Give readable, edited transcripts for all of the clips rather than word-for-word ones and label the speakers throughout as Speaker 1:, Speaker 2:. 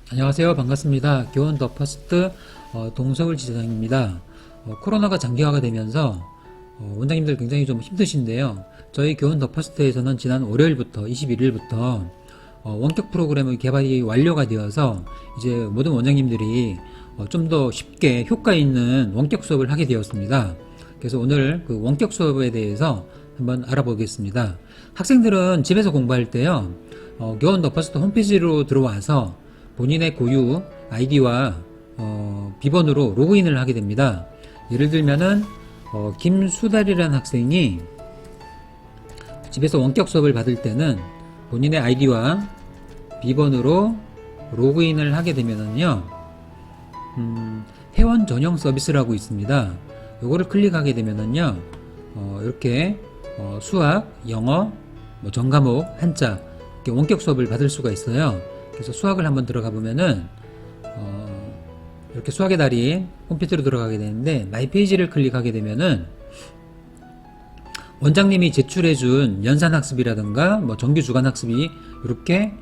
Speaker 1: 안녕하세요. 반갑습니다. 교원 더 퍼스트 동서울 지사장입니다. 코로나가 장기화가 되면서 원장님들 굉장히 좀 힘드신데요. 저희 교원 더 퍼스트에서는 지난 월요일부터 21일부터 원격 프로그램의 개발이 완료가 되어서 이제 모든 원장님들이 좀 더 쉽게 효과 있는 원격 수업을 하게 되었습니다. 그래서 오늘 그 원격 수업에 대해서 한번 알아보겠습니다. 학생들은 집에서 공부할 때요, 교원 더 퍼스트 홈페이지로 들어와서 본인의 고유 아이디와 비번으로 로그인을 하게 됩니다. 예를 들면은 김수달이라는 학생이 집에서 원격 수업을 받을 때는 본인의 아이디와 비번으로 로그인을 하게 되면은요, 회원 전용 서비스라고 있습니다. 요거를 클릭하게 되면은요, 이렇게 수학, 영어, 전 과목, 한자 이렇게 원격 수업을 받을 수가 있어요. 그래서 수학을 한번 들어가 보면은 이렇게 수학의 달인 홈페이지로 들어가게 되는데, 마이 페이지를 클릭하게 되면은 원장님이 제출해준 연산학습이라든가 정규 주간학습이 이렇게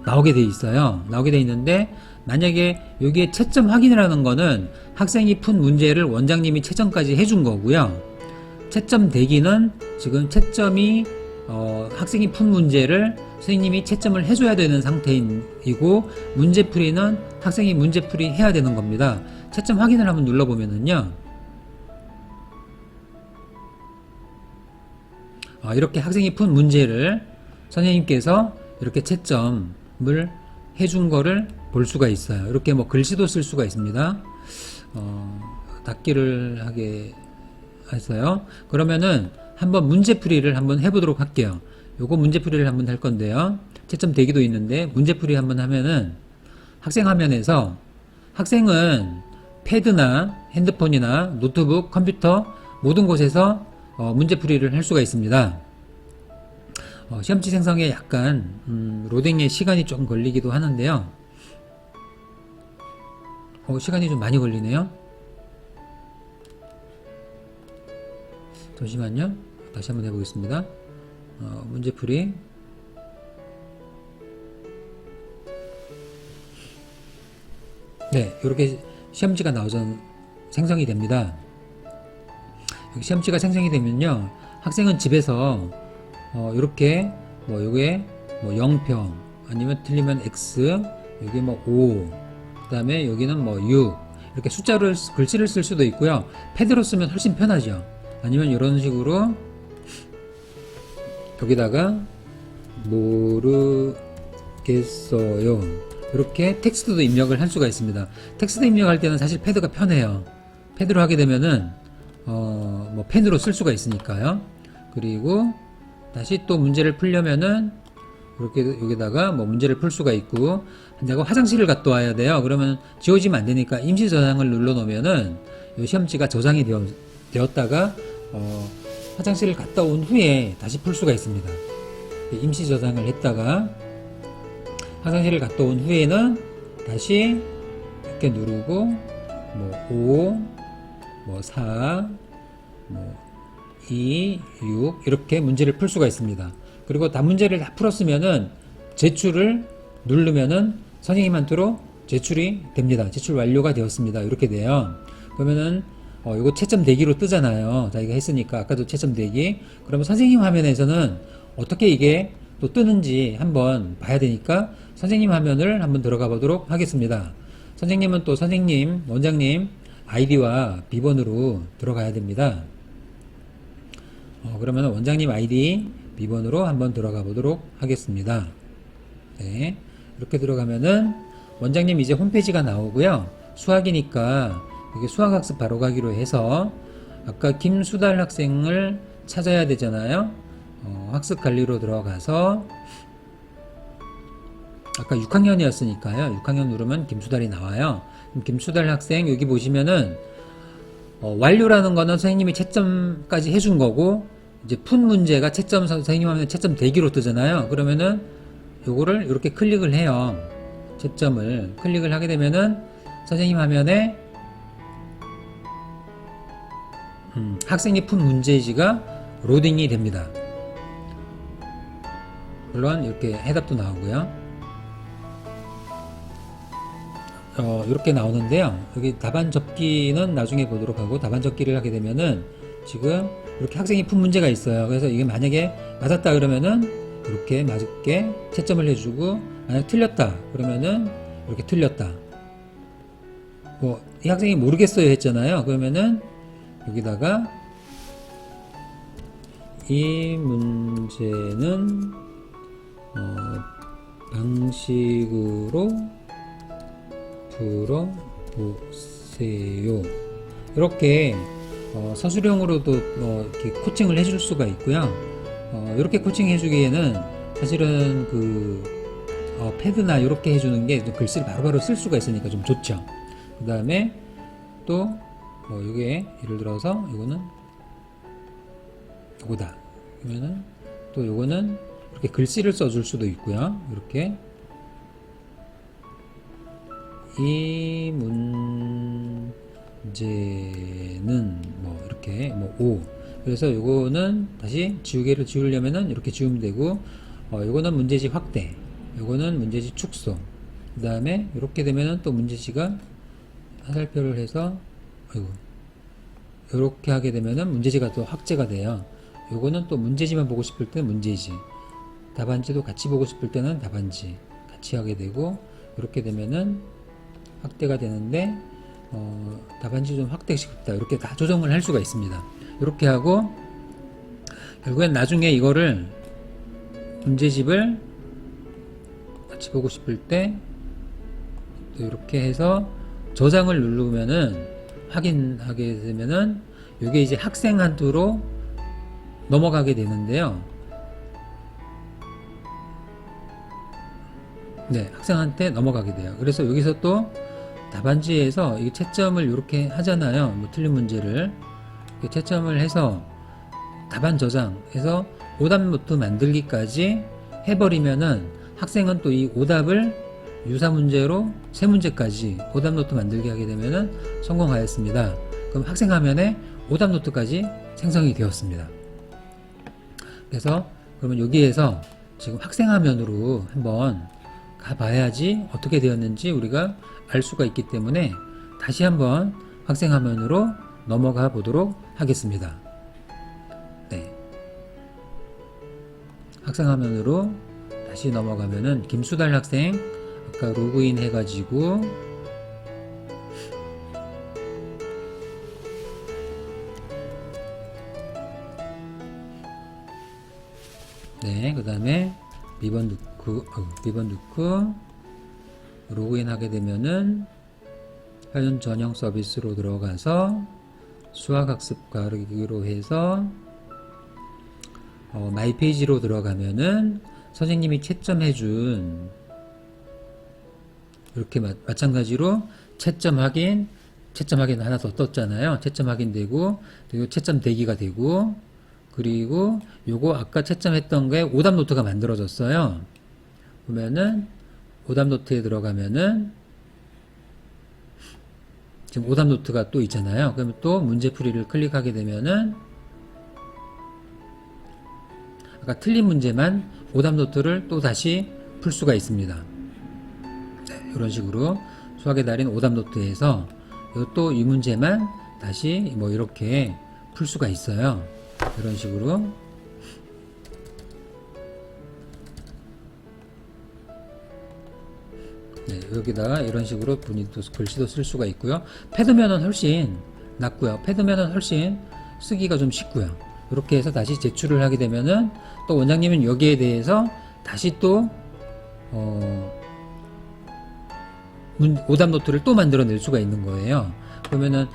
Speaker 1: 나오게 돼 있어요. 나오게 돼 있는데, 만약에 여기에 채점 확인이라는 거는 학생이 푼 문제를 원장님이 채점까지 해준 거고요. 채점 대기는 지금 채점이 학생이 푼 문제를 선생님이 채점을 해줘야 되는 상태이고, 문제풀이는 학생이 문제풀이 해야 되는 겁니다. 채점 확인을 한번 눌러보면은요, 이렇게 학생이 푼 문제를 선생님께서 이렇게 채점을 해준 거를 볼 수가 있어요. 이렇게 글씨도 쓸 수가 있습니다. 닫기를 하게 했어요. 그러면은 한번 문제풀이를 한번 해보도록 할게요. 요거 문제풀이를 한번 할 건데요. 채점 대기도 있는데, 문제풀이 한번 하면은 학생 화면에서 학생은 패드나 핸드폰이나 노트북, 컴퓨터 모든 곳에서 문제풀이를 할 수가 있습니다. 시험지 생성에 약간 로딩에 시간이 좀 걸리기도 하는데요. 시간이 좀 많이 걸리네요. 잠시만요. 다시 한번 해보겠습니다. 문제풀이. 네, 이렇게 시험지가 나오전 생성이 됩니다. 여기 시험지가 생성이 되면요, 학생은 집에서 이렇게 요게 0평 아니면 틀리면 X, 여기 5, 그 다음에 여기는 6 이렇게 숫자를 글씨를 쓸 수도 있고요. 패드로 쓰면 훨씬 편하죠. 아니면 이런 식으로 여기다가 모르겠어요 이렇게 텍스트도 입력을 할 수가 있습니다. 텍스트 입력할 때는 사실 패드가 편해요. 패드로 하게 되면은 펜으로 쓸 수가 있으니까요. 그리고 다시 또 문제를 풀려면은 이렇게 여기다가 문제를 풀 수가 있고, 내가 화장실을 갔다 와야 돼요. 그러면 지워지면 안 되니까 임시 저장을 눌러 놓으면은 이 시험지가 저장이 되었다가 화장실을 갔다 온 후에 다시 풀 수가 있습니다. 임시 저장을 했다가 화장실을 갔다 온 후에는 다시 이렇게 누르고 5, 4, 2, 6 이렇게 문제를 풀 수가 있습니다. 그리고 다 문제를 다 풀었으면은 제출을 누르면은 선생님한테로 제출이 됩니다. 제출 완료가 되었습니다. 이렇게 돼요. 그러면은 이거 채점 대기로 뜨잖아요. 자기가 했으니까. 아까도 채점 대기. 그러면 선생님 화면에서는 어떻게 이게 또 뜨는지 한번 봐야 되니까 선생님 화면을 한번 들어가 보도록 하겠습니다. 선생님은 또 선생님, 원장님 아이디와 비번으로 들어가야 됩니다. 그러면 원장님 아이디, 비번으로 한번 들어가 보도록 하겠습니다. 네, 이렇게 들어가면은 원장님 이제 홈페이지가 나오고요. 수학이니까 이게 수학학습 바로 가기로 해서 아까 김수달 학생을 찾아야 되잖아요. 학습 관리로 들어가서 아까 6학년이었으니까요. 6학년 누르면 김수달이 나와요. 김수달 학생 여기 보시면은 완료라는 거는 선생님이 채점까지 해준 거고, 이제 푼 문제가 채점 선생님 하면 채점 대기로 뜨잖아요. 그러면은 요거를 이렇게 클릭을 해요. 채점을 클릭을 하게 되면은 선생님 화면에 학생이 푼 문제지가 로딩이 됩니다. 물론 이렇게 해답도 나오고요. 이렇게 나오는데요. 여기 답안 접기는 나중에 보도록 하고, 답안 접기를 하게 되면은 지금 이렇게 학생이 푼 문제가 있어요. 그래서 이게 만약에 맞았다 그러면은 이렇게 맞게 채점을 해주고, 만약 틀렸다 그러면은 이렇게 틀렸다. 뭐 이 학생이 모르겠어요 했잖아요. 그러면은 여기다가 이 문제는 방식으로 풀어보세요. 이렇게 서술형으로도 이렇게 코칭을 해줄 수가 있고요. 이렇게 코칭 해주기에는 사실은 패드나 이렇게 해주는 게 글씨를 바로바로 쓸 수가 있으니까 좀 좋죠. 그 다음에 또 이게 예를 들어서 이거는 요거다. 그러면은 또 요거는 이렇게 글씨를 써줄 수도 있고요. 이렇게 이 문제는 이렇게 5. 그래서 요거는 다시 지우개를 지우려면은 이렇게 지우면 되고, 요거는 문제지 확대, 요거는 문제지 축소. 그 다음에 이렇게 되면은 또 문제지가 화살표를 해서, 이렇게 하게 되면은 문제지가 또 확대가 돼요. 요거는 또 문제지만 보고 싶을 때는 문제지, 답안지도 같이 보고 싶을 때는 답안지 같이 하게 되고, 이렇게 되면은 확대가 되는데, 답안지 좀 확대시켰다, 이렇게 다 조정을 할 수가 있습니다. 이렇게 하고 결국엔 나중에 이거를 문제집을 같이 보고 싶을 때 이렇게 해서 저장을 누르면은, 확인하게 되면은 이게 이제 학생한테로 넘어가게 되는데요. 네, 학생한테 넘어가게 돼요. 그래서 여기서 또 답안지에서 이 채점을 이렇게 하잖아요. 틀린 문제를 채점을 해서 답안 저장해서 오답 노트 만들기까지 해버리면은 학생은 또 이 오답을 유사 문제로 3문제까지 오답 노트 만들게 하게 되면은 성공하였습니다. 그럼 학생 화면에 오답 노트까지 생성이 되었습니다. 그래서 그러면 여기에서 지금 학생 화면으로 한번 가봐야지 어떻게 되었는지 우리가 알 수가 있기 때문에 다시 한번 학생 화면으로 넘어가 보도록 하겠습니다. 네. 학생 화면으로 다시 넘어가면은 김수달 학생 아까 로그인 해가지고 네, 그 다음에 비번 넣고 로그인 하게 되면은 현 전용 서비스로 들어가서 수학학습 가르기로 해서 마이 페이지로 들어가면은 선생님이 채점해준 이렇게 마찬가지로 채점 확인 하나 더 떴잖아요. 채점 확인되고, 그리고 채점 대기가 되고, 그리고 요거 아까 채점했던 게 오답 노트가 만들어졌어요. 보면은 오답 노트에 들어가면은 지금 오답 노트가 또 있잖아요. 그러면 또 문제풀이를 클릭하게 되면은 아까 틀린 문제만 오답 노트를 또 다시 풀 수가 있습니다. 네, 이런 식으로 수학의 달인 오답 노트에서 또 이 문제만 다시 이렇게 풀 수가 있어요. 이런 식으로 네, 여기다가 이런 식으로 본인 또 글씨도 쓸 수가 있고요. 패드면은 훨씬 낫고요. 패드면은 훨씬 쓰기가 좀 쉽고요. 이렇게 해서 다시 제출을 하게 되면은 또 원장님은 여기에 대해서 다시 또 오답 노트를 또 만들어낼 수가 있는 거예요. 그러면은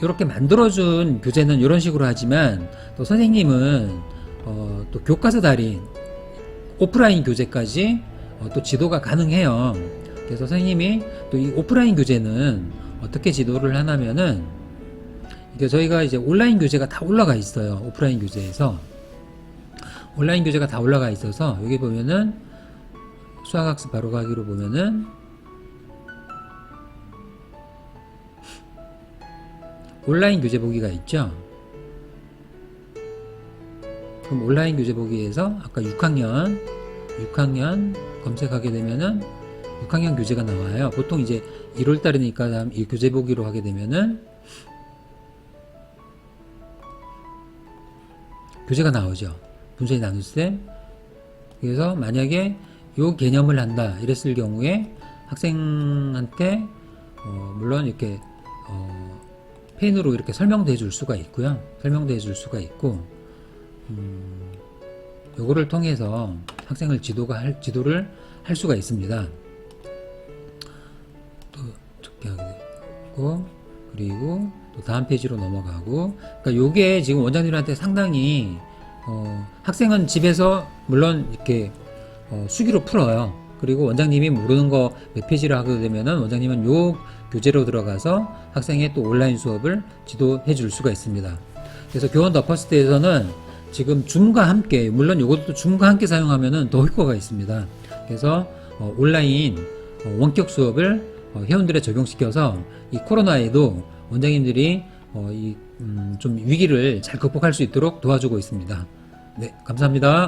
Speaker 1: 이렇게 만들어준 교재는 이런 식으로 하지만 또 선생님은 또 교과서 달인 오프라인 교재까지 또 지도가 가능해요. 그래서 선생님이 또 이 오프라인 교재는 어떻게 지도를 하냐면은 이게 저희가 이제 온라인 교재가 다 올라가 있어요. 오프라인 교재에서 온라인 교재가 다 올라가 있어서 여기 보면은 수학학습 바로가기로 보면은 온라인 교재 보기가 있죠. 그럼 온라인 교재 보기에서 아까 6학년 검색하게 되면은 6학년 교재가 나와요. 보통 이제 1월 달이니까 다음 이 교재 보기로 하게 되면은 교재가 나오죠. 분수의 나눗셈. 그래서 만약에 요 개념을 한다 이랬을 경우에 학생한테 물론 이렇게 펜으로 이렇게 설명도 해줄 수가 있고요. 설명도 해줄 수가 있고 요거를 통해서 학생을 지도를 할 수가 있습니다. 또 적게 하게 되고, 그리고 또 다음 페이지로 넘어가고, 그러니까 요게 지금 원장님한테 상당히 학생은 집에서 물론 이렇게 수기로 풀어요. 그리고 원장님이 모르는 거 몇 페이지를 하게 되면은 원장님은 요 교재로 들어가서 학생의 또 온라인 수업을 지도해 줄 수가 있습니다. 그래서 교원 더 퍼스트에서는 지금 줌과 함께, 물론 이것도 줌과 함께 사용하면은 더 효과가 있습니다. 그래서 온라인 원격 수업을 회원들에 적용시켜서 이 코로나에도 원장님들이 좀 위기를 잘 극복할 수 있도록 도와주고 있습니다. 네, 감사합니다.